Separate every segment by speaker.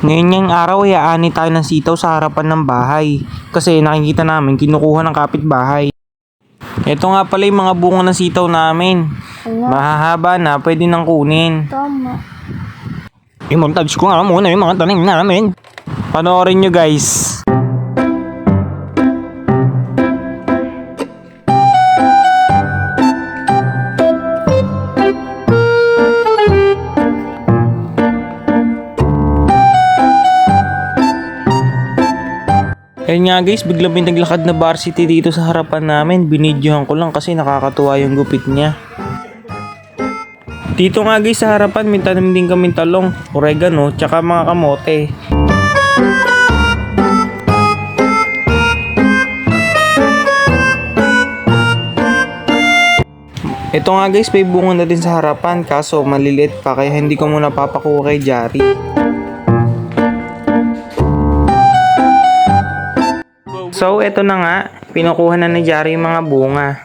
Speaker 1: Ngayon ngayong araw ay aani tayo ng sitaw sa harapan ng bahay. Kasi nakikita namin kinukuha ng kapitbahay. Ito nga pala yung mga bunga ng sitaw namin.
Speaker 2: Wala.
Speaker 1: Mahahaba na, pwede nang kunin.
Speaker 2: Tama.
Speaker 1: I-montage ko nga muna yung mga tanim namin. Panoorin nyo guys. Ayun nga guys, bigla may naglakad na varsity dito sa harapan namin. Binidyohan ko lang kasi nakakatuwa yung gupit niya. Dito nga guys sa harapan may tanim din kaming talong, oregano, tsaka mga kamote. Ito nga guys, may bunga na din sa harapan kaso maliliit pa kaya hindi ko muna papakuha kay Jari. So, eto na nga. Pinukuha na ni Jari yung mga bunga.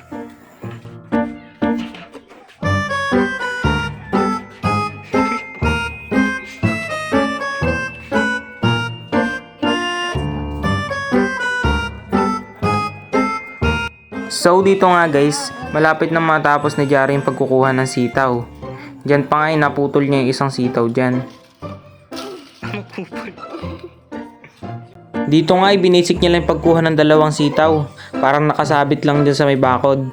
Speaker 1: So, dito nga guys, malapit na matapos ni Jari yung pagkukuha ng sitaw. Diyan pa nga naputol niya yung isang sitaw dyan. Dito nga ibinisik niya lang yung pagkuha ng dalawang sitaw. Parang nakasabit lang dyan sa may bakod.